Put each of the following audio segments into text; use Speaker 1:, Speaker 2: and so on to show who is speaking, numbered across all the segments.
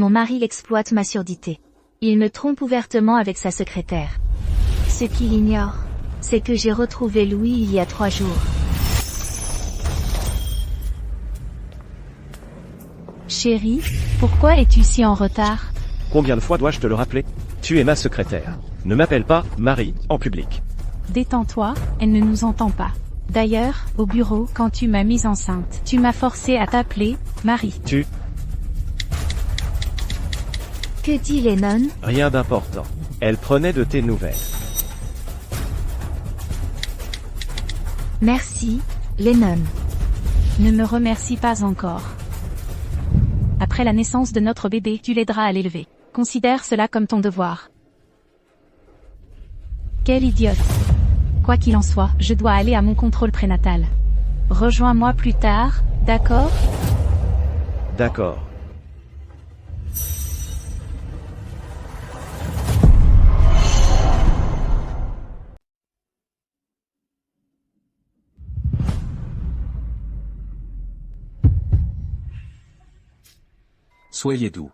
Speaker 1: Mon mari exploite ma surdité. Il me trompe ouvertement avec sa secrétaire. Ce qu'il ignore, c'est que j'ai retrouvé Louis il y a 3 jours.
Speaker 2: Chérie, pourquoi es-tu si en retard?
Speaker 3: Combien de fois dois-je te le rappeler? Tu es ma secrétaire. Ne m'appelle pas Marie en public.
Speaker 2: Détends-toi, elle ne nous entend pas. D'ailleurs, au bureau, quand tu m'as mise enceinte, tu m'as forcé à t'appeler Marie.
Speaker 1: Que dit Lennon?
Speaker 3: Rien d'important. Elle prenait de tes nouvelles.
Speaker 1: Merci, Lennon.
Speaker 2: Ne me remercie pas encore. Après la naissance de notre bébé, tu l'aideras à l'élever. Considère cela comme ton devoir. Quelle idiote. Quoi qu'il en soit, je dois aller à mon contrôle prénatal. Rejoins-moi plus tard, d'accord?
Speaker 3: D'accord.
Speaker 4: Soyez doux.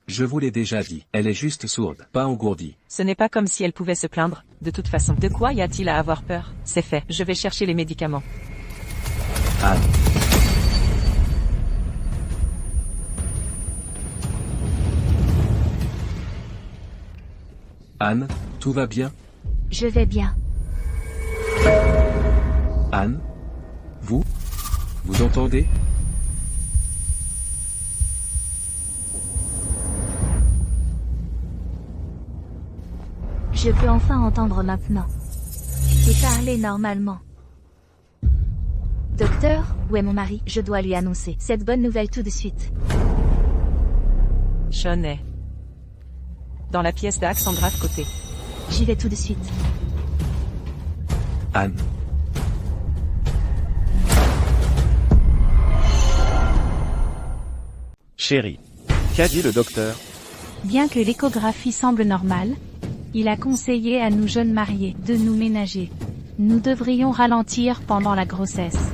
Speaker 4: Je vous l'ai déjà dit, elle est juste sourde, pas engourdie.
Speaker 5: Ce n'est pas comme si elle pouvait se plaindre, de toute façon. De quoi y a-t-il à avoir peur? C'est fait, je vais chercher les médicaments.
Speaker 4: Anne. Anne, tout va bien?
Speaker 1: Je vais bien.
Speaker 4: Anne? Vous entendez?
Speaker 1: Je peux enfin entendre maintenant. Et parler normalement. Docteur, où est mon mari? Je dois lui annoncer cette bonne nouvelle tout de suite.
Speaker 5: Sean est dans la pièce d'Axe en grave côté.
Speaker 1: J'y vais tout de suite.
Speaker 4: Anne.
Speaker 3: Chérie. Qu'a dit le docteur?
Speaker 2: Bien que l'échographie semble normale, il a conseillé à nous jeunes mariés de nous ménager. Nous devrions ralentir pendant la grossesse.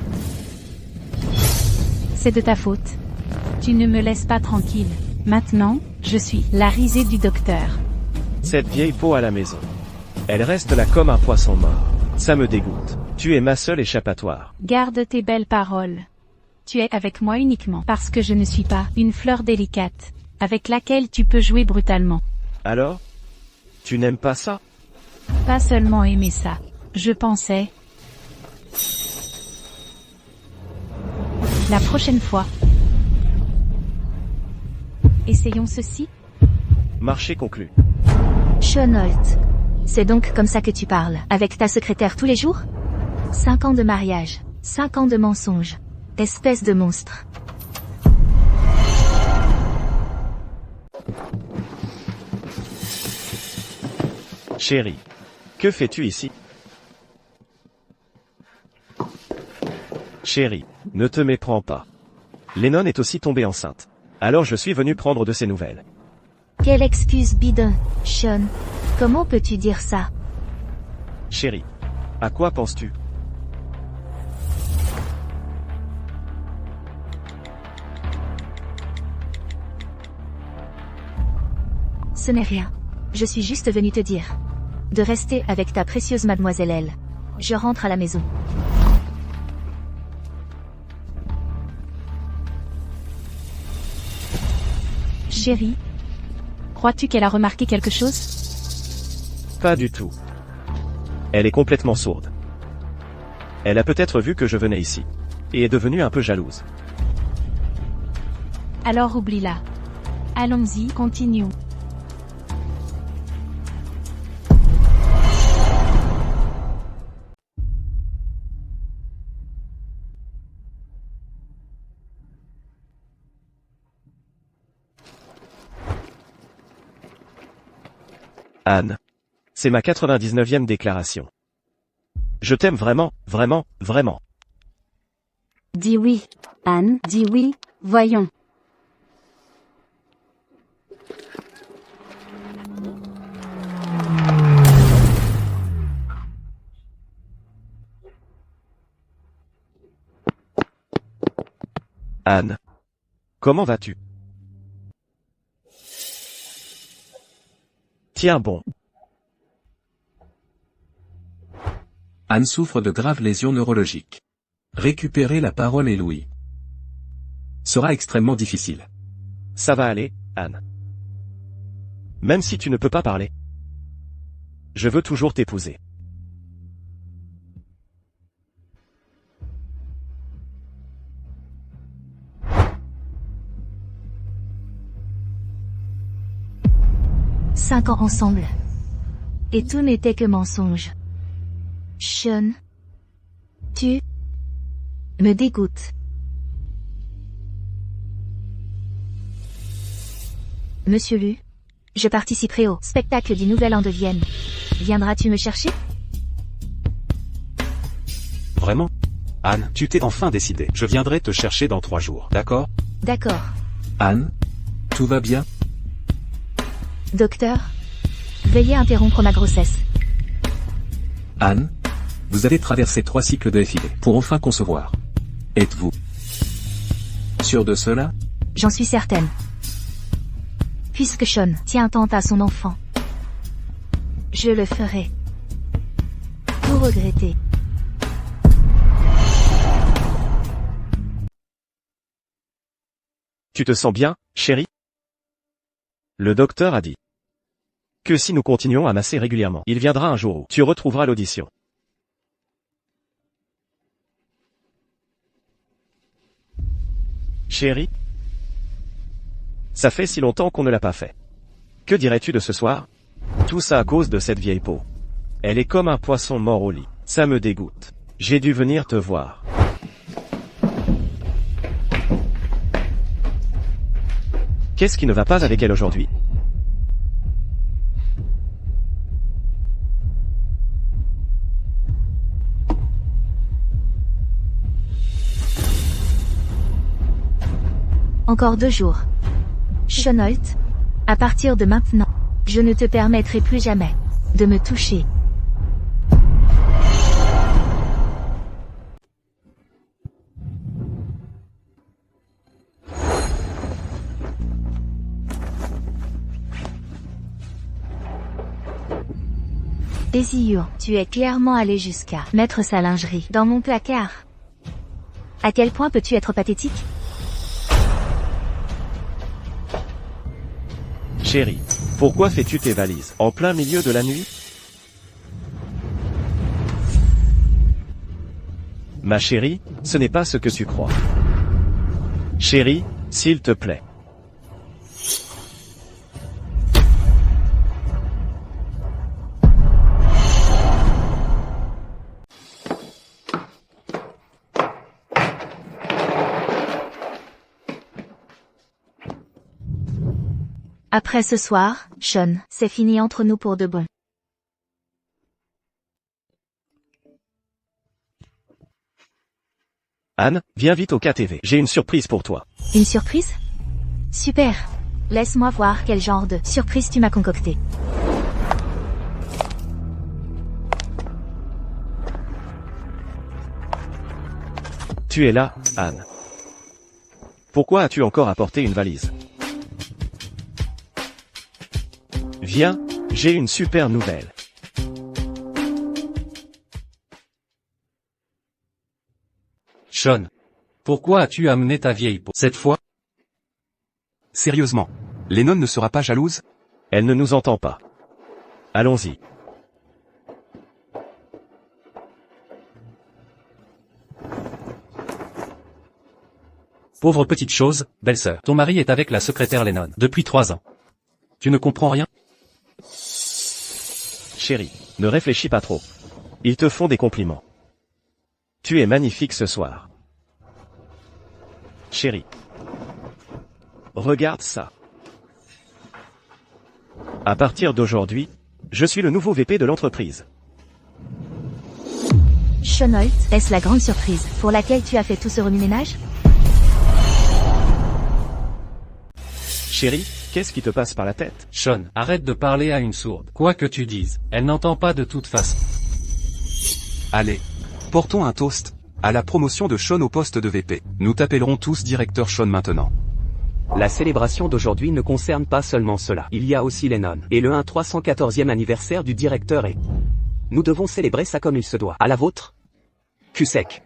Speaker 2: C'est de ta faute. Tu ne me laisses pas tranquille. Maintenant, je suis la risée du docteur.
Speaker 3: Cette vieille peau à la maison. Elle reste là comme un poisson mort. Ça me dégoûte. Tu es ma seule échappatoire.
Speaker 2: Garde tes belles paroles. Tu es avec moi uniquement parce que je ne suis pas une fleur délicate, avec laquelle tu peux jouer brutalement.
Speaker 3: Alors? Tu n'aimes pas ça?
Speaker 2: Pas seulement aimer ça. Je pensais... La prochaine fois. Essayons ceci.
Speaker 3: Marché conclu.
Speaker 1: Sean Holt. C'est donc comme ça que tu parles, avec ta secrétaire tous les jours? 5 ans de mariage, 5 ans de mensonges. Espèce de monstre.
Speaker 3: Chérie. Que fais-tu ici? Chérie, ne te méprends pas. Lennon est aussi tombée enceinte. Alors je suis venu prendre de ses nouvelles.
Speaker 1: Quelle excuse bidon, Sean. Comment peux-tu dire ça?
Speaker 3: Chérie. À quoi penses-tu?
Speaker 1: Ce n'est rien. Je suis juste venu te dire de rester avec ta précieuse mademoiselle Elle. Je rentre à la maison.
Speaker 2: Chérie, crois-tu qu'elle a remarqué quelque chose?
Speaker 3: Pas du tout. Elle est complètement sourde. Elle a peut-être vu que je venais ici. Et est devenue un peu jalouse.
Speaker 2: Alors oublie-la. Allons-y, continuons.
Speaker 3: Anne. C'est ma 99e déclaration. Je t'aime vraiment, vraiment, vraiment.
Speaker 2: Dis oui, Anne, dis oui, voyons.
Speaker 3: Anne. Comment vas-tu? Tiens bon.
Speaker 4: Anne souffre de graves lésions neurologiques. Récupérer la parole et l'ouïe sera extrêmement difficile.
Speaker 3: Ça va aller, Anne. Même si tu ne peux pas parler. Je veux toujours t'épouser.
Speaker 1: Cinq ans ensemble. Et tout n'était que mensonge. Sean. Tu me dégoûtes. Monsieur Lu, je participerai au spectacle du Nouvel An de Vienne. Viendras-tu me chercher?
Speaker 6: Vraiment? Anne, tu t'es enfin décidée. Je viendrai te chercher dans 3 jours, d'accord?
Speaker 1: D'accord.
Speaker 4: Anne? Tout va bien?
Speaker 1: Docteur, veuillez interrompre ma grossesse.
Speaker 4: Anne? Vous avez traversé 3 cycles de FIV pour enfin concevoir. Êtes-vous sûre de cela?
Speaker 1: J'en suis certaine. Puisque Sean tient tant à son enfant, je le ferai. Vous regrettez.
Speaker 3: Tu te sens bien, chérie? Le docteur a dit que si nous continuons à masser régulièrement, il viendra un jour où tu retrouveras l'audition. Chérie? Ça fait si longtemps qu'on ne l'a pas fait. Que dirais-tu de ce soir? Tout ça à cause de cette vieille peau. Elle est comme un poisson mort au lit. Ça me dégoûte. J'ai dû venir te voir. Qu'est-ce qui ne va pas avec elle aujourd'hui?
Speaker 1: Encore 2 jours. Sean Holt, à partir de maintenant, je ne te permettrai plus jamais de me toucher. Désir, tu es clairement allé jusqu'à mettre sa lingerie dans mon placard. À quel point peux-tu être pathétique?
Speaker 3: Chérie, pourquoi fais-tu tes valises en plein milieu de la nuit? Ma chérie, ce n'est pas ce que tu crois. Chérie, s'il te plaît.
Speaker 1: Après ce soir, Sean, c'est fini entre nous pour de bon.
Speaker 3: Anne, viens vite au KTV. J'ai une surprise pour toi.
Speaker 1: Une surprise? Super. Laisse-moi voir quel genre de surprise tu m'as concocté.
Speaker 3: Tu es là, Anne. Pourquoi as-tu encore apporté une valise? Viens, j'ai une super nouvelle.
Speaker 6: Sean. Pourquoi as-tu amené ta vieille peau cette fois? Sérieusement. Lennon ne sera pas jalouse?
Speaker 3: Elle ne nous entend pas. Allons-y.
Speaker 6: Pauvre petite chose, belle-sœur. Ton mari est avec la secrétaire Lennon depuis 3 ans. Tu ne comprends rien?
Speaker 3: Chérie, ne réfléchis pas trop. Ils te font des compliments. Tu es magnifique ce soir. Chérie. Regarde ça. À partir d'aujourd'hui, je suis le nouveau VP de l'entreprise.
Speaker 1: Sean Holt, est-ce la grande surprise pour laquelle tu as fait tout ce remue-ménage?
Speaker 3: Chérie, qu'est-ce qui te passe par la tête?
Speaker 6: Sean, arrête de parler à une sourde. Quoi que tu dises, elle n'entend pas de toute façon.
Speaker 7: Allez, portons un toast à la promotion de Sean au poste de VP. Nous t'appellerons tous directeur Sean maintenant.
Speaker 8: La célébration d'aujourd'hui ne concerne pas seulement cela. Il y a aussi Lennon. Et le 314e anniversaire du directeur et... Nous devons célébrer ça comme il se doit. À la vôtre? Cul sec.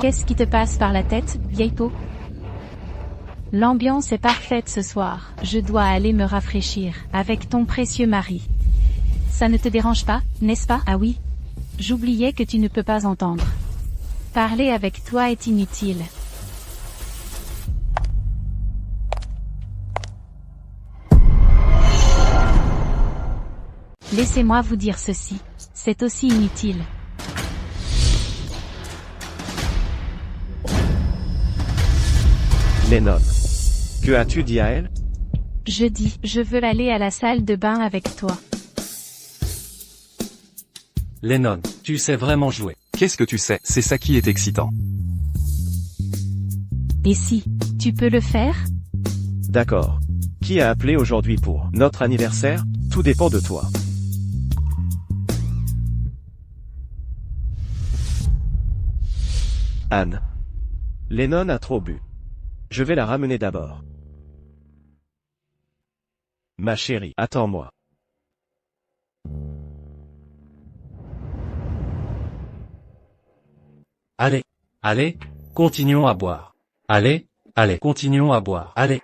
Speaker 2: Qu'est-ce qui te passe par la tête, vieille peau? L'ambiance est parfaite ce soir. Je dois aller me rafraîchir, avec ton précieux mari. Ça ne te dérange pas, n'est-ce pas? Ah oui. J'oubliais que tu ne peux pas entendre. Parler avec toi est inutile. Laissez-moi vous dire ceci. C'est aussi inutile.
Speaker 3: Lennon. Que as-tu dit à elle?
Speaker 2: Je dis, je veux aller à la salle de bain avec toi.
Speaker 7: Lennon, tu sais vraiment jouer.
Speaker 6: Qu'est-ce que tu sais? C'est ça qui est excitant.
Speaker 2: Et si, tu peux le faire?
Speaker 3: D'accord. Qui a appelé aujourd'hui pour notre anniversaire? Tout dépend de toi. Anne. Lennon a trop bu. Je vais la ramener d'abord. Ma chérie, attends-moi.
Speaker 7: Allez, allez, continuons à boire. Allez, allez, continuons à boire. Allez.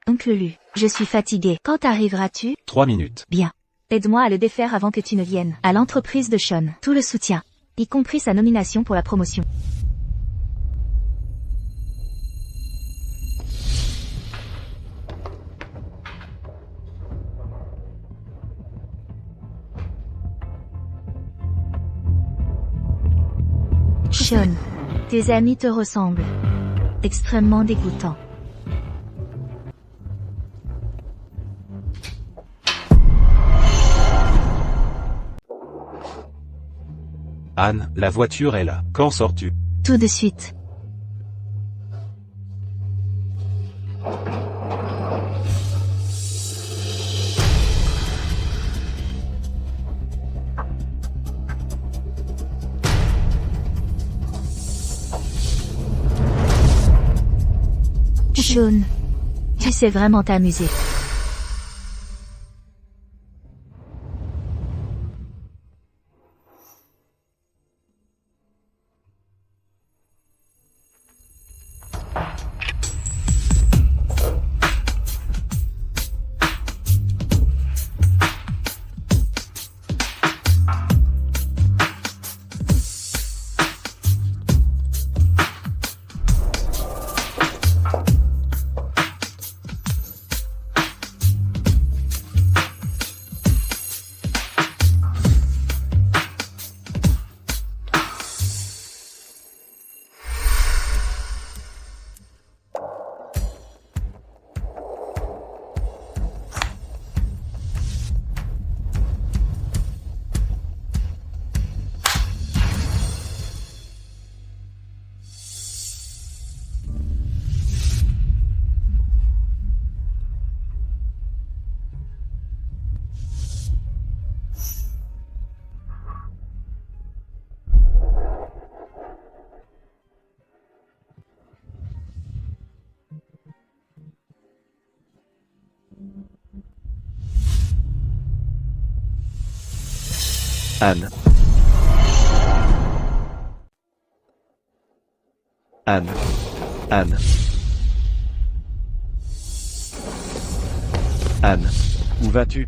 Speaker 1: Oncle Lu, je suis fatigué. Quand arriveras-tu?
Speaker 6: 3 minutes.
Speaker 1: Bien. Aide-moi à le défaire avant que tu ne viennes. À l'entreprise de Sean, tout le soutien, y compris sa nomination pour la promotion. Sean, tes amis te ressemblent. Extrêmement dégoûtant.
Speaker 6: Anne, la voiture est là. Quand sors-tu?
Speaker 1: Tout de suite. Sean, tu sais vraiment t'amuser.
Speaker 3: Anne. Anne. Anne. Anne. Où vas-tu?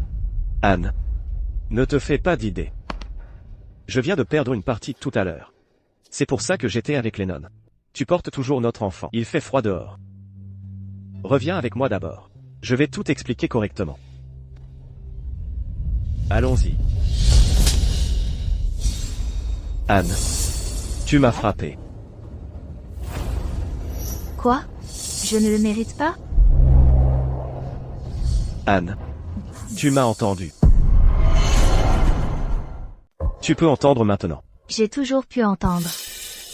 Speaker 3: Anne. Ne te fais pas d'idée. Je viens de perdre une partie tout à l'heure. C'est pour ça que j'étais avec Lennon. Tu portes toujours notre enfant. Il fait froid dehors. Reviens avec moi d'abord. Je vais tout expliquer correctement. Allons-y. Anne. Tu m'as frappé.
Speaker 1: Quoi? Je ne le mérite pas?
Speaker 3: Anne. Tu m'as entendu. Tu peux entendre maintenant.
Speaker 1: J'ai toujours pu entendre.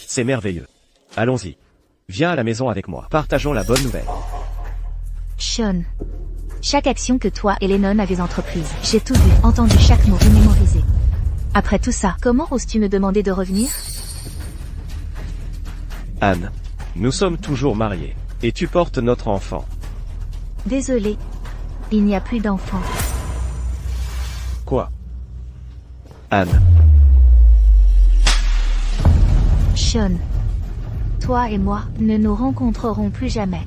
Speaker 3: C'est merveilleux. Allons-y. Viens à la maison avec moi. Partageons la bonne nouvelle.
Speaker 1: Sean. Chaque action que toi et Lennon avez entreprise, j'ai tout vu, entendu chaque mot et mémorisé. Après tout ça, comment oses-tu me demander de revenir?
Speaker 3: Anne. Nous sommes toujours mariés. Et tu portes notre enfant.
Speaker 1: Désolé. Il n'y a plus d'enfant.
Speaker 3: Quoi? Anne.
Speaker 1: Sean. Toi et moi, ne nous rencontrerons plus jamais.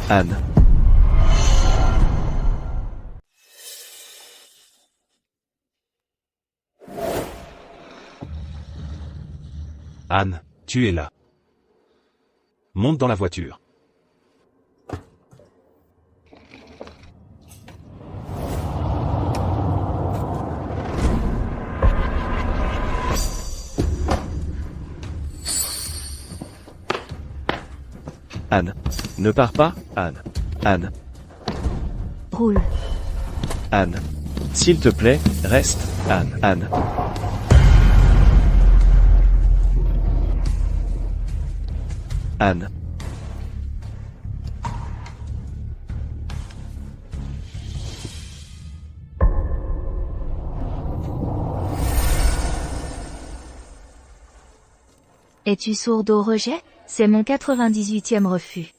Speaker 3: Anne.
Speaker 6: Anne, tu es là. Monte dans la voiture.
Speaker 3: Anne. Ne pars pas, Anne. Anne.
Speaker 1: Roule.
Speaker 3: Anne. S'il te plaît, reste, Anne. Anne. Anne.
Speaker 1: Es-tu sourde au rejet? C'est mon 98e refus.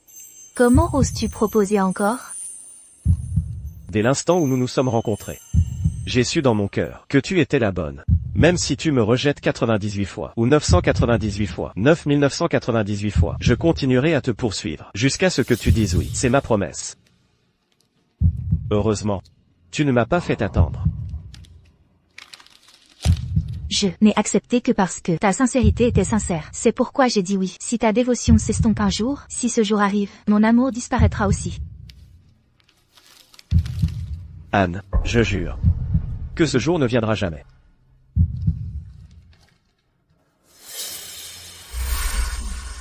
Speaker 1: Comment oses-tu proposer encore?
Speaker 3: Dès l'instant où nous nous sommes rencontrés. J'ai su dans mon cœur que tu étais la bonne. Même si tu me rejettes 98 fois, ou 998 fois, 9998 fois, je continuerai à te poursuivre, jusqu'à ce que tu dises oui. C'est ma promesse. Heureusement. Tu ne m'as pas fait attendre.
Speaker 1: Je n'ai accepté que parce que ta sincérité était sincère. C'est pourquoi j'ai dit oui. Si ta dévotion s'estompe un jour, si ce jour arrive, mon amour disparaîtra aussi.
Speaker 3: Anne, je jure que ce jour ne viendra jamais.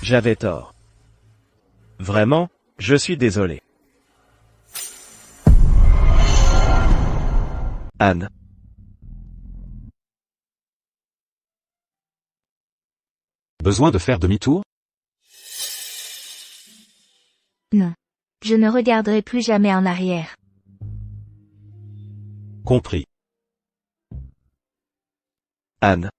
Speaker 3: J'avais tort. Vraiment, je suis désolé. Anne.
Speaker 6: Besoin de faire demi-tour?
Speaker 1: Non. Je ne regarderai plus jamais en arrière.
Speaker 6: Compris.
Speaker 3: Anne.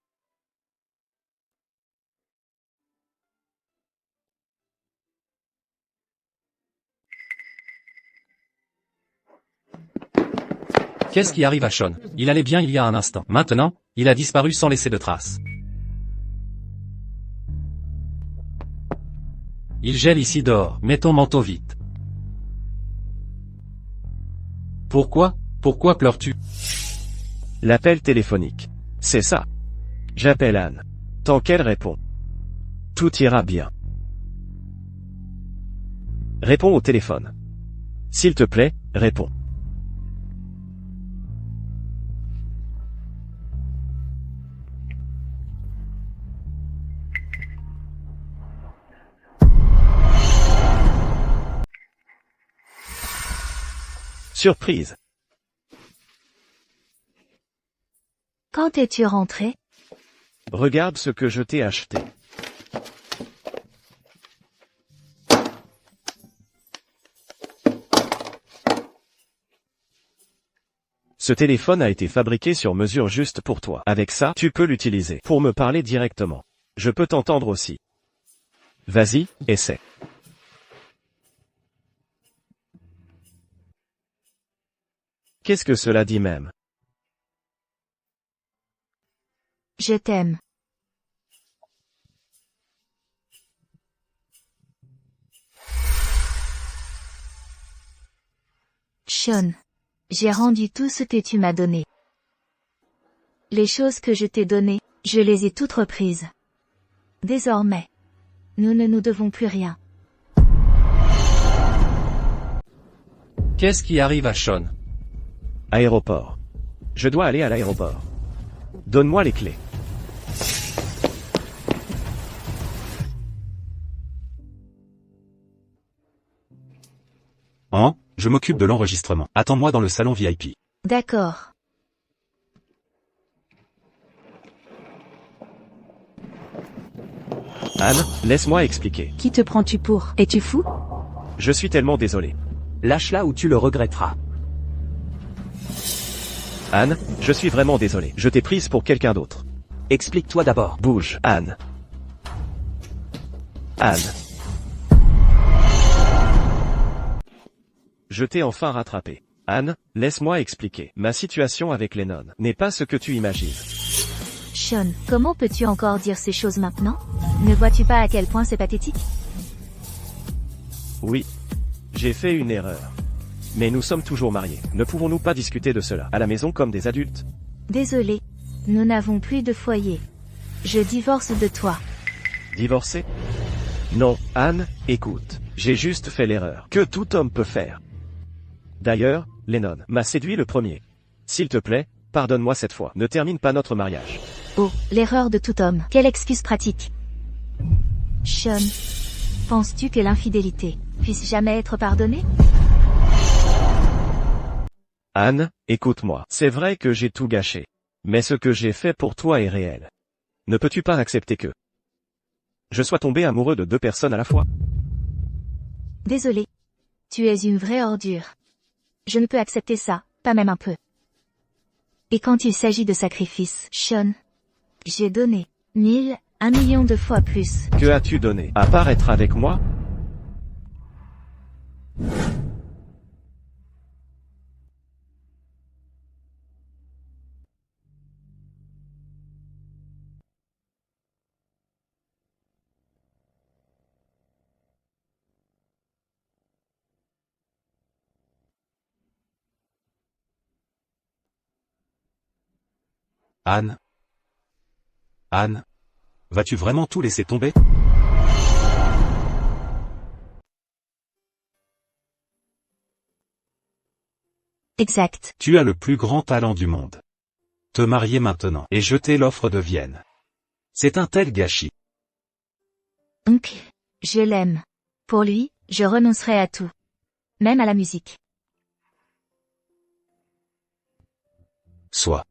Speaker 7: Qu'est-ce qui arrive à Sean? Il allait bien il y a un instant. Maintenant, il a disparu sans laisser de traces. Il gèle ici dehors. Mets ton manteau vite. Pourquoi pleures-tu?
Speaker 3: L'appel téléphonique. C'est ça. J'appelle Anne. Tant qu'elle répond. Tout ira bien. Réponds au téléphone. S'il te plaît, réponds. Surprise.
Speaker 1: Quand es-tu rentré?
Speaker 3: Regarde ce que je t'ai acheté. Ce téléphone a été fabriqué sur mesure juste pour toi. Avec ça, tu peux l'utiliser pour me parler directement. Je peux t'entendre aussi. Vas-y, essaie. Qu'est-ce que cela dit même?
Speaker 1: Je t'aime. Sean. J'ai rendu tout ce que tu m'as donné. Les choses que je t'ai données, je les ai toutes reprises. Désormais, nous ne nous devons plus rien.
Speaker 7: Qu'est-ce qui arrive à Sean?
Speaker 3: Aéroport. Je dois aller à l'aéroport. Donne-moi les clés.
Speaker 6: Je m'occupe de l'enregistrement. Attends-moi dans le salon VIP.
Speaker 1: D'accord.
Speaker 3: Anne, laisse-moi expliquer.
Speaker 2: Qui te prends-tu pour? Es-tu fou?
Speaker 3: Je suis tellement désolé.
Speaker 8: Lâche-la ou tu le regretteras.
Speaker 3: Anne, je suis vraiment désolé. Je t'ai prise pour quelqu'un d'autre.
Speaker 8: Explique-toi d'abord.
Speaker 3: Bouge, Anne. Anne. Je t'ai enfin rattrapé. Anne, laisse-moi expliquer. Ma situation avec Lennon n'est pas ce que tu imagines.
Speaker 1: Sean, comment peux-tu encore dire ces choses maintenant? Ne vois-tu pas à quel point c'est pathétique?
Speaker 3: Oui. J'ai fait une erreur. Mais nous sommes toujours mariés. Ne pouvons-nous pas discuter de cela à la maison comme des adultes?
Speaker 1: Désolé. Nous n'avons plus de foyer. Je divorce de toi.
Speaker 3: Divorcer? Non, Anne, écoute. J'ai juste fait l'erreur que tout homme peut faire. D'ailleurs, Lennon m'a séduit le premier. S'il te plaît, pardonne-moi cette fois. Ne termine pas notre mariage.
Speaker 1: Oh, l'erreur de tout homme. Quelle excuse pratique. Sean, penses-tu que l'infidélité puisse jamais être pardonnée?
Speaker 3: Anne, écoute-moi. C'est vrai que j'ai tout gâché. Mais ce que j'ai fait pour toi est réel. Ne peux-tu pas accepter que je sois tombé amoureux de deux personnes à la fois?
Speaker 1: Désolé. Tu es une vraie ordure. Je ne peux accepter ça, pas même un peu. Et quand il s'agit de sacrifice, Sean, j'ai donné 1000, 1 million de fois plus.
Speaker 3: Que as-tu donné? À part être avec moi?
Speaker 6: Anne. Anne. Vas-tu vraiment tout laisser tomber?
Speaker 1: Exact.
Speaker 6: Tu as le plus grand talent du monde. Te marier maintenant et jeter l'offre de Vienne. C'est un tel gâchis.
Speaker 1: Donc, je l'aime. Pour lui, je renoncerai à tout. Même à la musique.
Speaker 6: Soit.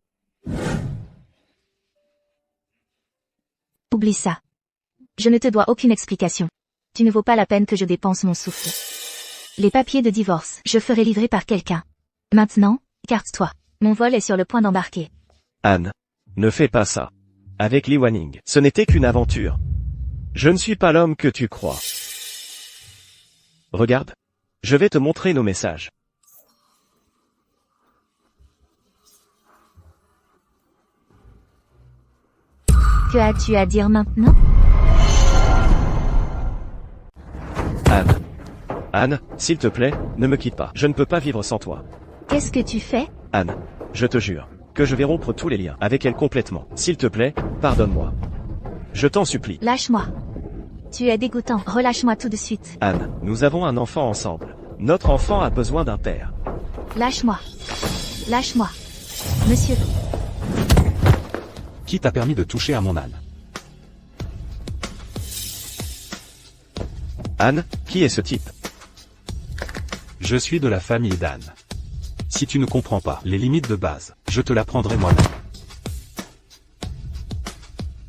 Speaker 1: Oublie ça. Je ne te dois aucune explication. Tu ne vaux pas la peine que je dépense mon souffle. Les papiers de divorce, je ferai livrer par quelqu'un. Maintenant, écarte-toi. Mon vol est sur le point d'embarquer.
Speaker 3: Anne. Ne fais pas ça. Avec Lee Wanning, ce n'était qu'une aventure. Je ne suis pas l'homme que tu crois. Regarde. Je vais te montrer nos messages.
Speaker 1: Que as-tu à dire maintenant?
Speaker 3: Anne. Anne, s'il te plaît, ne me quitte pas. Je ne peux pas vivre sans toi.
Speaker 1: Qu'est-ce que tu fais?
Speaker 3: Anne. Je te jure que je vais rompre tous les liens avec elle complètement. S'il te plaît, pardonne-moi. Je t'en supplie.
Speaker 1: Lâche-moi. Tu es dégoûtant. Relâche-moi tout de suite.
Speaker 3: Anne, nous avons un enfant ensemble. Notre enfant a besoin d'un père.
Speaker 1: Lâche-moi. Lâche-moi. Monsieur.
Speaker 6: Qui t'a permis de toucher à mon âne?
Speaker 3: Anne, qui est ce type?
Speaker 6: Je suis de la famille d'Anne. Si tu ne comprends pas les limites de base, je te l'apprendrai moi-même.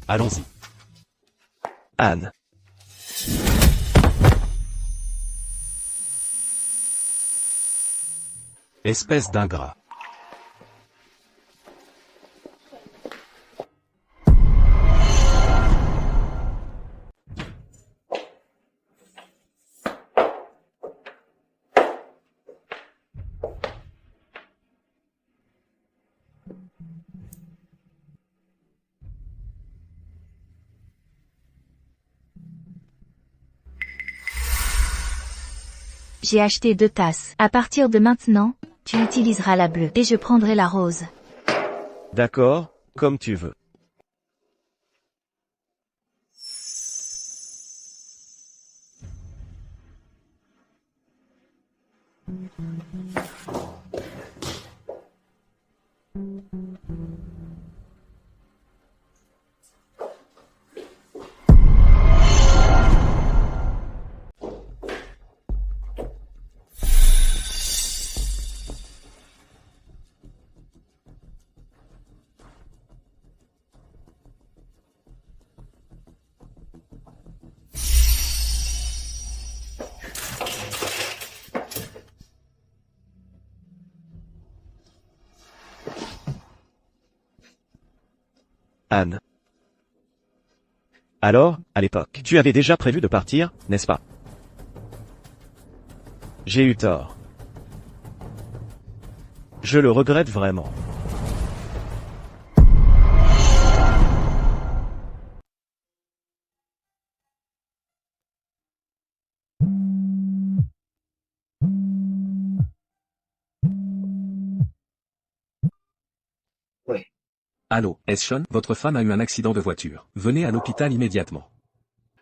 Speaker 6: Allons-y.
Speaker 3: Anne.
Speaker 6: Espèce d'ingrat.
Speaker 1: J'ai acheté 2 tasses. À partir de maintenant, tu utiliseras la bleue et je prendrai la rose.
Speaker 3: D'accord, comme tu veux. Anne. Alors, à l'époque, tu avais déjà prévu de partir, n'est-ce pas? J'ai eu tort. Je le regrette vraiment.
Speaker 4: Allô, est-ce Sean? Votre femme a eu un accident de voiture. Venez à l'hôpital immédiatement.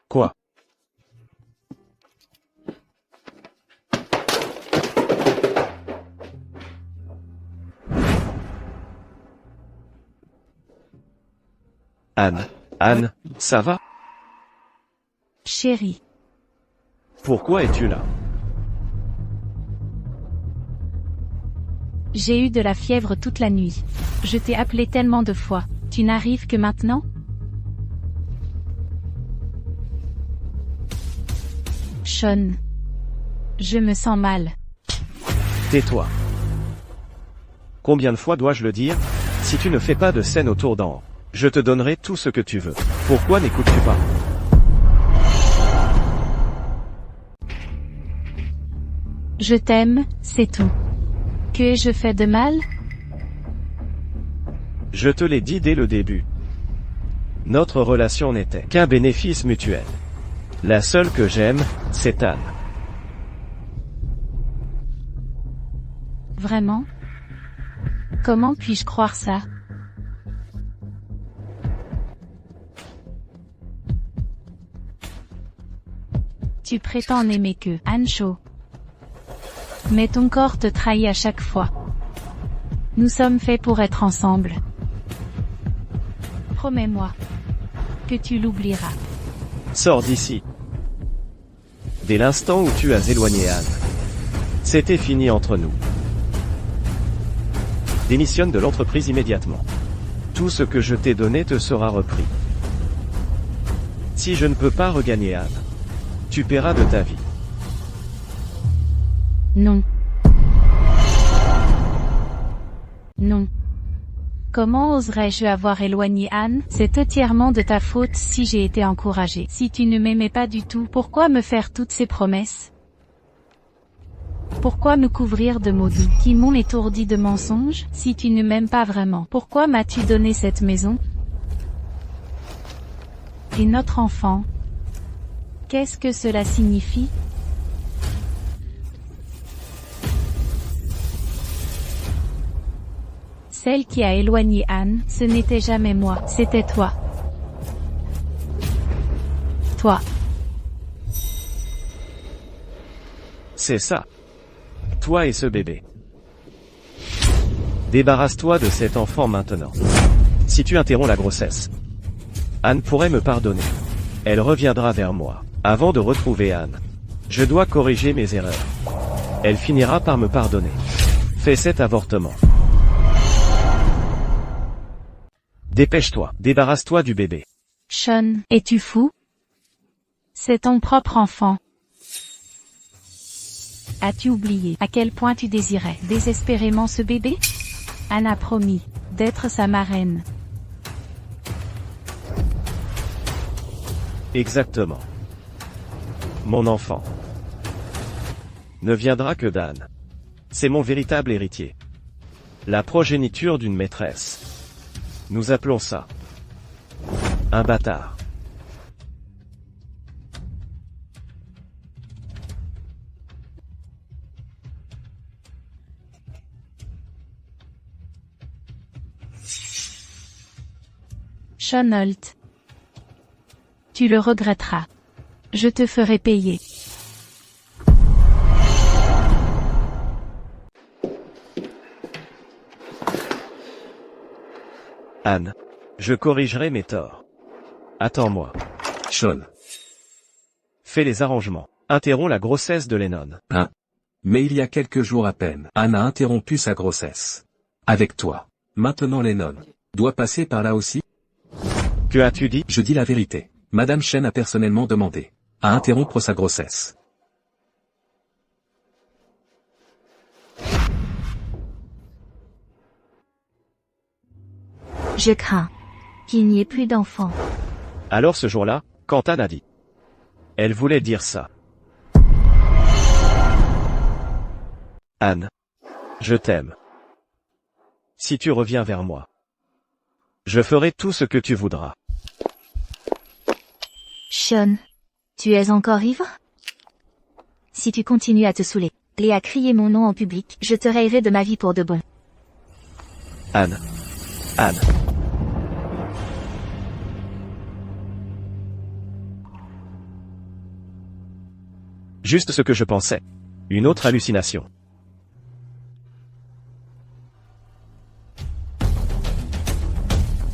Speaker 3: Quoi? Anne. Anne, ça va?
Speaker 2: Chérie,
Speaker 3: Pourquoi es-tu là?
Speaker 2: j'ai eu de la fièvre toute la nuit. Je t'ai appelé tellement de fois. Tu n'arrives que maintenant? Sean. Je me sens mal.
Speaker 3: Tais-toi. Combien de fois dois-je le dire? Si tu ne fais pas de scène autour d'en, je te donnerai tout ce que tu veux. Pourquoi n'écoutes-tu pas?
Speaker 2: Je t'aime, c'est tout. Que ai-je fait de mal?
Speaker 3: Je te l'ai dit dès le début. Notre relation n'était qu'un bénéfice mutuel. La seule que j'aime, c'est Anne.
Speaker 2: Vraiment? Comment puis-je croire ça? Tu prétends n'aimer que Anne Shaw. Mais ton corps te trahit à chaque fois. Nous sommes faits pour être ensemble. Promets-moi que tu l'oublieras.
Speaker 3: Sors d'ici. Dès l'instant où tu as éloigné Anne, c'était fini entre nous. Démissionne de l'entreprise immédiatement. Tout ce que je t'ai donné te sera repris. Si je ne peux pas regagner Anne, tu paieras de ta vie.
Speaker 2: Non. Non. Comment oserais-je avoir éloigné Anne? C'est entièrement de ta faute si j'ai été encouragée. Si tu ne m'aimais pas du tout, pourquoi me faire toutes ces promesses? Pourquoi me couvrir de mots doux qui m'ont étourdi de mensonges? Si tu ne m'aimes pas vraiment, pourquoi m'as-tu donné cette maison? Et notre enfant? Qu'est-ce que cela signifie? Celle qui a éloigné Anne, ce n'était jamais moi, c'était toi. Toi.
Speaker 3: C'est ça. Toi et ce bébé. Débarrasse-toi de cet enfant maintenant. Si tu interromps la grossesse, Anne pourrait me pardonner. Elle reviendra vers moi. Avant de retrouver Anne, je dois corriger mes erreurs. Elle finira par me pardonner. Fais cet avortement. Dépêche-toi, débarrasse-toi du bébé.
Speaker 2: Sean, es-tu fou? C'est ton propre enfant. As-tu oublié à quel point tu désirais désespérément ce bébé? Anne a promis d'être sa marraine.
Speaker 3: Exactement. Mon enfant ne viendra que d'Anne. C'est mon véritable héritier. La progéniture d'une maîtresse. Nous appelons ça un bâtard.
Speaker 2: Sean Holt. Tu le regretteras. Je te ferai payer.
Speaker 3: Anne, je corrigerai mes torts. Attends-moi.
Speaker 4: Sean.
Speaker 3: Fais les arrangements. Interromps la grossesse de Lennon.
Speaker 4: Hein? Mais il y a quelques jours à peine, Anne a interrompu sa grossesse. Avec toi. Maintenant Lennon doit passer par là aussi?
Speaker 3: Que as-tu dit?
Speaker 4: Je dis la vérité. Madame Chen a personnellement demandé à interrompre sa grossesse.
Speaker 1: Je crains. qu'il n'y ait plus d'enfants.
Speaker 3: Alors ce jour-là, quand Anne a dit. Elle voulait dire ça. Anne. Je t'aime. Si tu reviens vers moi. Je ferai tout ce que tu voudras.
Speaker 1: Sean, tu es encore ivre? Si tu continues à te saouler et à crier mon nom en public, je te rayerai de ma vie pour de bon.
Speaker 3: Anne. Anne. Juste ce que je pensais. Une autre hallucination.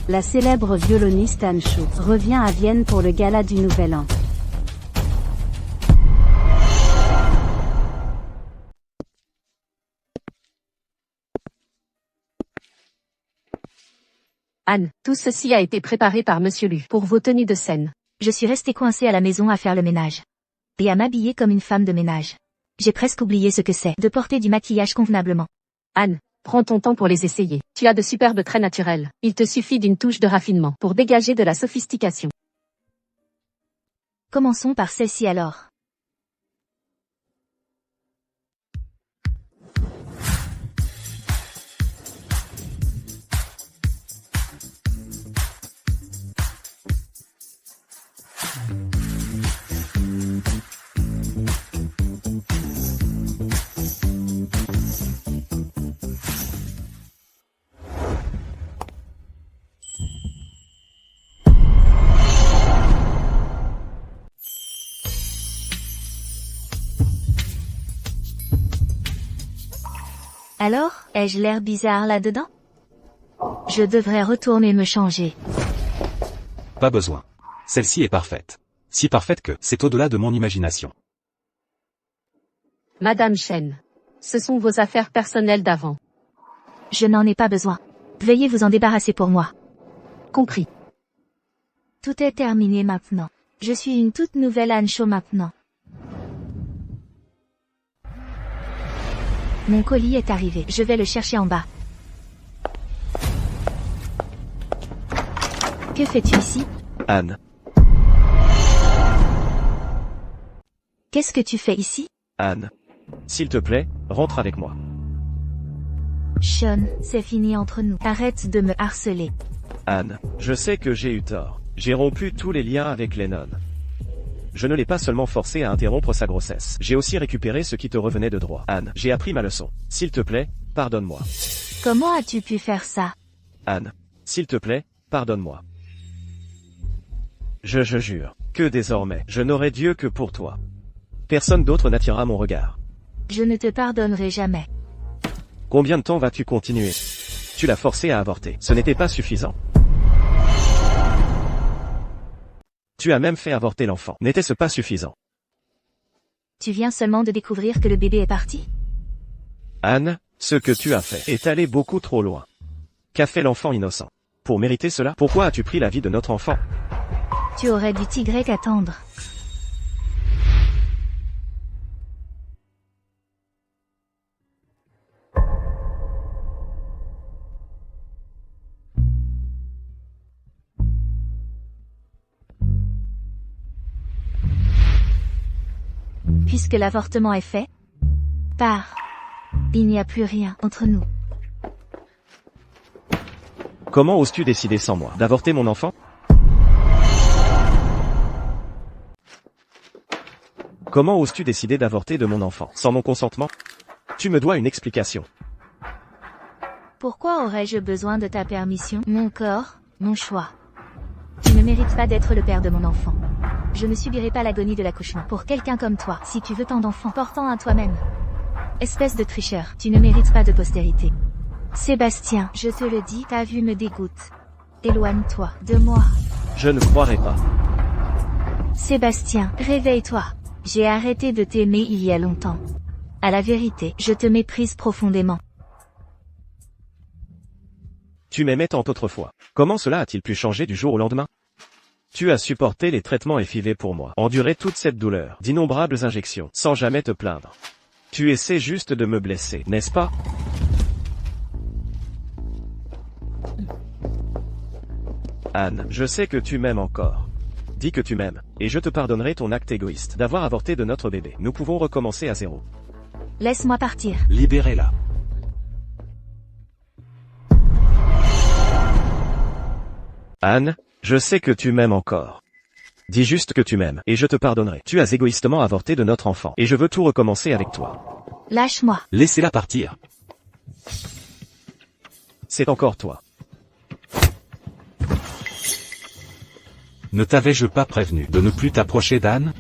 Speaker 9: La célèbre violoniste Anne Shaw revient à Vienne pour le gala du Nouvel An.
Speaker 10: Anne, tout ceci a été préparé par Monsieur Lu pour vos tenues de scène.
Speaker 1: Je suis restée coincée à la maison à faire le ménage. Et à m'habiller comme une femme de ménage. J'ai presque oublié ce que c'est de porter du maquillage convenablement.
Speaker 10: Anne, prends ton temps pour les essayer. Tu as de superbes traits naturels. Il te suffit d'une touche de raffinement pour dégager de la sophistication.
Speaker 1: Commençons par celle-ci alors. Alors, ai-je l'air bizarre là-dedans? Je devrais retourner me changer.
Speaker 6: Pas besoin. Celle-ci est parfaite. Si parfaite que c'est au-delà de mon imagination.
Speaker 10: Madame Chen. Ce sont vos affaires personnelles d'avant.
Speaker 1: Je n'en ai pas besoin. Veuillez vous en débarrasser pour moi.
Speaker 10: Compris.
Speaker 1: Tout est terminé maintenant. Je suis une toute nouvelle Anne Shaw maintenant. Mon colis est arrivé. Je vais le chercher en bas. Que fais-tu ici?
Speaker 3: Anne.
Speaker 1: Qu'est-ce que tu fais ici?
Speaker 3: Anne. S'il te plaît, rentre avec moi.
Speaker 1: Sean, c'est fini entre nous. Arrête de me harceler.
Speaker 3: Anne, je sais que j'ai eu tort. J'ai rompu tous les liens avec Lennon. Je ne l'ai pas seulement forcé à interrompre sa grossesse. J'ai aussi récupéré ce qui te revenait de droit. Anne, j'ai appris ma leçon. S'il te plaît, pardonne-moi.
Speaker 1: Comment as-tu pu faire ça?
Speaker 3: Anne, s'il te plaît, pardonne-moi. Je jure que désormais, je n'aurai Dieu que pour toi. Personne d'autre n'attirera mon regard.
Speaker 1: Je ne te pardonnerai jamais.
Speaker 3: Combien de temps vas-tu continuer? Tu l'as forcé à avorter. Ce n'était pas suffisant. Tu as même fait avorter l'enfant. N'était-ce pas suffisant?
Speaker 1: Tu viens seulement de découvrir que le bébé est parti?
Speaker 3: Anne, ce que tu as fait est allé beaucoup trop loin. Qu'a fait l'enfant innocent? Pour mériter cela, pourquoi as-tu pris la vie de notre enfant?
Speaker 1: Tu aurais dû Y attendre. Puisque l'avortement est fait, il n'y a plus rien entre nous.
Speaker 3: Comment oses-tu décider sans moi d'avorter mon enfant? Comment oses-tu décider d'avorter de mon enfant sans mon consentement? Tu me dois une explication.
Speaker 1: Pourquoi aurais-je besoin de ta permission? Mon corps, mon choix. Tu ne mérites pas d'être le père de mon enfant. Je ne subirai pas l'agonie de l'accouchement pour quelqu'un comme toi, si tu veux tant d'enfants portant à toi-même. Espèce de tricheur, tu ne mérites pas de postérité. Sébastien, je te le dis, ta vue me dégoûte. Éloigne-toi de moi.
Speaker 3: Je ne croirai pas.
Speaker 1: Sébastien, réveille-toi. J'ai arrêté de t'aimer il y a longtemps. À la vérité, je te méprise profondément.
Speaker 3: Tu m'aimais tant autrefois. Comment cela a-t-il pu changer du jour au lendemain? Tu as supporté les traitements FIV pour moi, enduré toute cette douleur, d'innombrables injections, sans jamais te plaindre. Tu essaies juste de me blesser, n'est-ce pas? Anne, je sais que tu m'aimes encore. Dis que tu m'aimes, et je te pardonnerai ton acte égoïste d'avoir avorté de notre bébé. Nous pouvons recommencer à zéro.
Speaker 1: Laisse-moi partir.
Speaker 6: Libérez-la.
Speaker 3: Anne, je sais que tu m'aimes encore. Dis juste que tu m'aimes, et je te pardonnerai. Tu as égoïstement avorté de notre enfant, et je veux tout recommencer avec toi.
Speaker 1: Lâche-moi.
Speaker 6: Laissez-la partir.
Speaker 3: C'est encore toi.
Speaker 6: Ne t'avais-je pas prévenu de ne plus t'approcher d'Anne?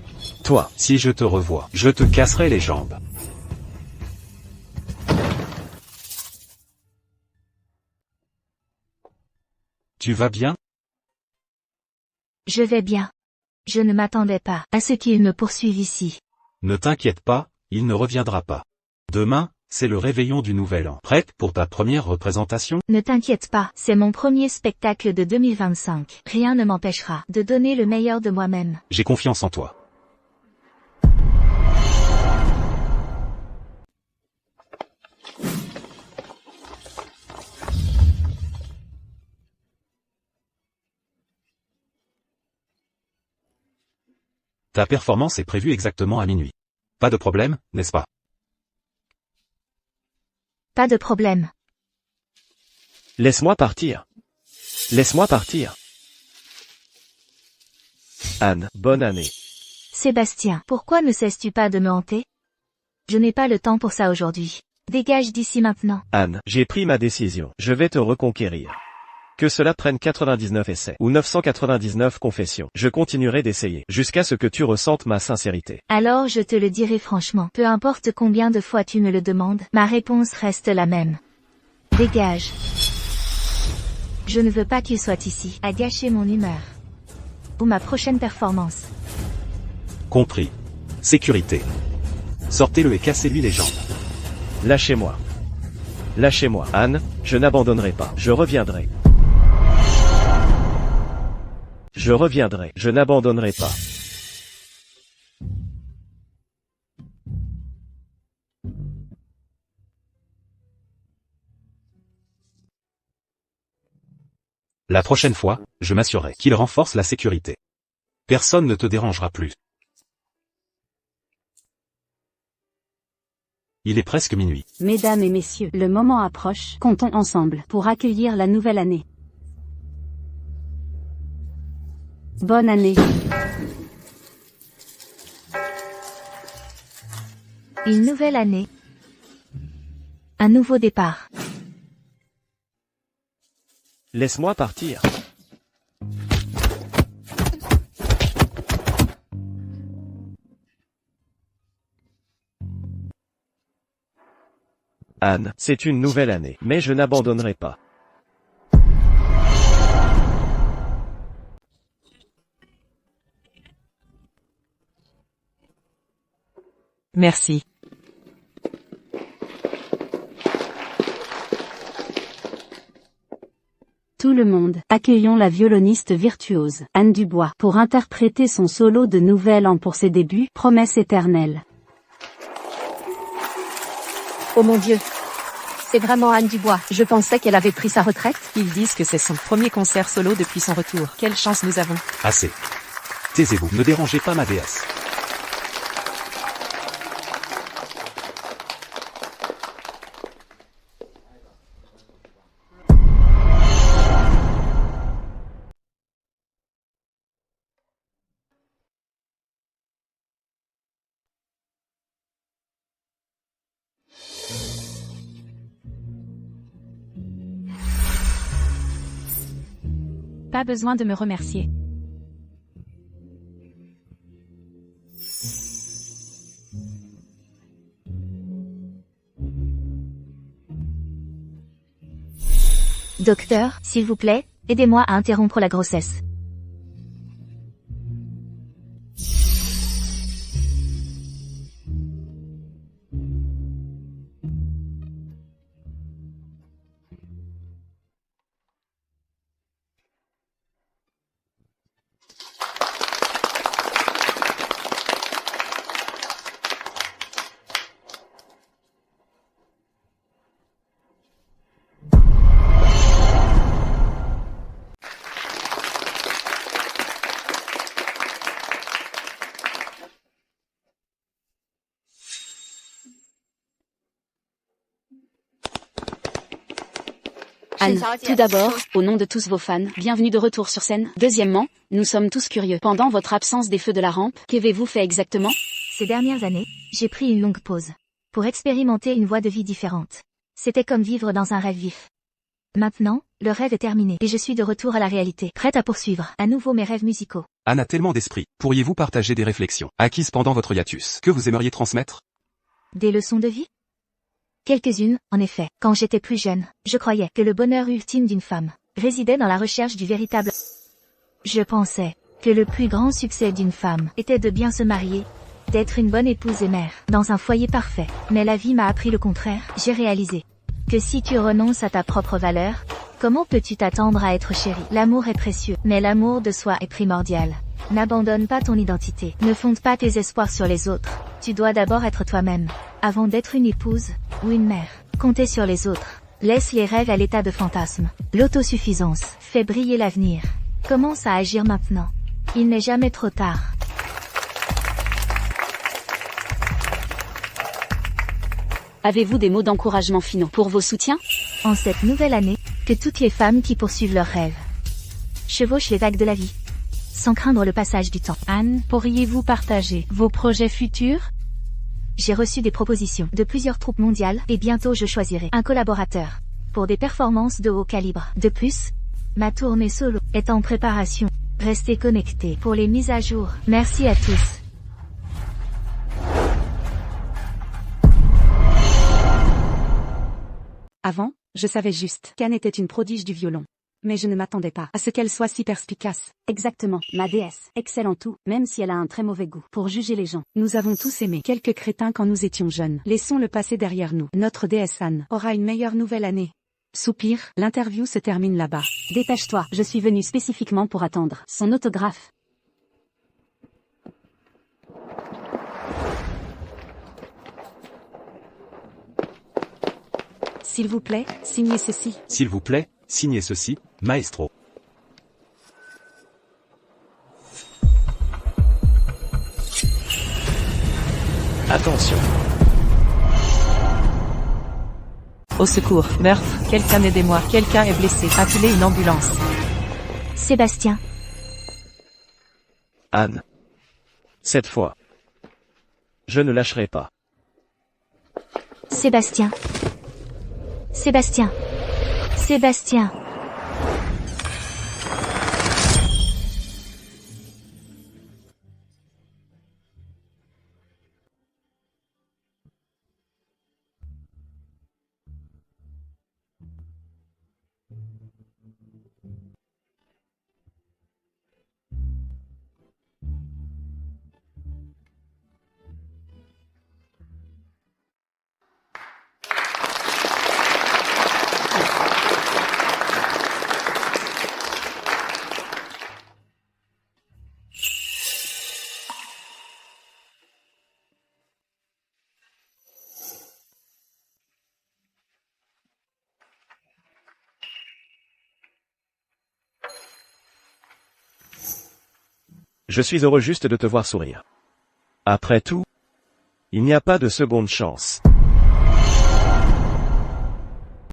Speaker 3: Toi.
Speaker 6: Si je te revois, je te casserai les jambes. Tu vas bien?
Speaker 1: Je vais bien. Je ne m'attendais pas à ce qu'il me poursuive ici.
Speaker 6: Ne t'inquiète pas, il ne reviendra pas. Demain, c'est le réveillon du Nouvel An. Prête pour ta première représentation?
Speaker 1: Ne t'inquiète pas, c'est mon premier spectacle de 2025. Rien ne m'empêchera de donner le meilleur de moi-même.
Speaker 6: J'ai confiance en toi. Ta performance est prévue exactement à minuit. Pas de problème, n'est-ce pas?
Speaker 1: Pas de problème.
Speaker 3: Laisse-moi partir. Laisse-moi partir. Anne, bonne année.
Speaker 1: Sébastien, pourquoi ne cesses-tu pas de me hanter? Je n'ai pas le temps pour ça aujourd'hui. Dégage d'ici maintenant.
Speaker 3: Anne, j'ai pris ma décision. Je vais te reconquérir. Que cela prenne 99 essais ou 999 confessions, je continuerai d'essayer, jusqu'à ce que tu ressentes ma sincérité.
Speaker 1: Alors je te le dirai franchement, peu importe combien de fois tu me le demandes, ma réponse reste la même. Dégage. Je ne veux pas qu'il soit ici, à gâcher mon humeur. Ou ma prochaine performance.
Speaker 6: Compris. Sécurité. Sortez-le et cassez-lui les jambes.
Speaker 3: Lâchez-moi. Lâchez-moi. Anne, je n'abandonnerai pas. Je reviendrai. Je reviendrai. Je n'abandonnerai pas.
Speaker 6: La prochaine fois, je m'assurerai qu'il renforce la sécurité. Personne ne te dérangera plus. Il est presque minuit.
Speaker 9: Mesdames et messieurs, le moment approche, comptons ensemble pour accueillir la nouvelle année. Bonne année.
Speaker 1: Une nouvelle année. Un nouveau départ.
Speaker 3: Laisse-moi partir. Anne, c'est une nouvelle année, mais je n'abandonnerai pas.
Speaker 5: Merci.
Speaker 9: Tout le monde, accueillons la violoniste virtuose, Anne Dubois, pour interpréter son solo de Nouvel An pour ses débuts, Promesse éternelle.
Speaker 10: Oh mon Dieu. C'est vraiment Anne Dubois. Je pensais qu'elle avait pris sa retraite.
Speaker 5: Ils disent que c'est son premier concert solo depuis son retour. Quelle chance nous avons.
Speaker 6: Assez. Taisez-vous, ne dérangez pas ma déesse.
Speaker 2: Pas besoin de me remercier.
Speaker 1: Docteur, s'il vous plaît, aidez-moi à interrompre la grossesse.
Speaker 9: Anne, tout d'abord, au nom de tous vos fans, bienvenue de retour sur scène. Deuxièmement, nous sommes tous curieux. Pendant votre absence des feux de la rampe, qu'avez-vous fait exactement?
Speaker 1: Ces dernières années, j'ai pris une longue pause. Pour expérimenter une voie de vie différente. C'était comme vivre dans un rêve vif. Maintenant, le rêve est terminé et je suis de retour à la réalité, prête à poursuivre à nouveau mes rêves musicaux.
Speaker 11: Anne a tellement d'esprit. Pourriez-vous partager des réflexions acquises pendant votre hiatus que vous aimeriez transmettre?
Speaker 1: Des leçons de vie? Quelques-unes, en effet. Quand j'étais plus jeune, je croyais que le bonheur ultime d'une femme résidait dans la recherche du véritable. Je pensais que le plus grand succès d'une femme était de bien se marier, d'être une bonne épouse et mère, dans un foyer parfait. Mais la vie m'a appris le contraire. J'ai réalisé que si tu renonces à ta propre valeur, comment peux-tu t'attendre à être chéri? L'amour est précieux, mais l'amour de soi est primordial. N'abandonne pas ton identité. Ne fonde pas tes espoirs sur les autres. Tu dois d'abord être toi-même, avant d'être une épouse ou une mère. Compter sur les autres. Laisse les rêves à l'état de fantasme. L'autosuffisance fait briller l'avenir. Commence à agir maintenant. Il n'est jamais trop tard.
Speaker 9: Avez-vous des mots d'encouragement finaux pour vos soutiens?
Speaker 1: En cette nouvelle année, que toutes les femmes qui poursuivent leurs rêves chevauchent les vagues de la vie, sans craindre le passage du temps.
Speaker 2: Anne, pourriez-vous partager vos projets futurs?
Speaker 1: J'ai reçu des propositions de plusieurs troupes mondiales et bientôt je choisirai un collaborateur pour des performances de haut calibre. De plus, ma tournée solo est en préparation. Restez connectés pour les mises à jour. Merci à tous.
Speaker 12: Avant, je savais juste qu'Anne était une prodige du violon. Mais je ne m'attendais pas à ce qu'elle soit si perspicace.
Speaker 9: Exactement, ma déesse, excellent tout, même si elle a un très mauvais goût pour juger les gens.
Speaker 12: Nous avons tous aimé quelques crétins quand nous étions jeunes. Laissons le passé derrière nous. Notre déesse Anne aura une meilleure nouvelle année. Soupir, l'interview se termine là-bas.
Speaker 9: Dépêche-toi, je suis venue spécifiquement pour attendre son autographe.
Speaker 12: S'il vous plaît, signez ceci.
Speaker 6: S'il vous plaît, signez ceci, maestro.
Speaker 3: Attention.
Speaker 5: Au secours, meurtre, quelqu'un aidez-moi, quelqu'un est blessé, appelez une ambulance.
Speaker 1: Sébastien.
Speaker 3: Anne. Cette fois. Je ne lâcherai pas.
Speaker 1: Sébastien. Sébastien. Sébastien.
Speaker 3: Je suis heureux juste de te voir sourire. Après tout, il n'y a pas de seconde chance.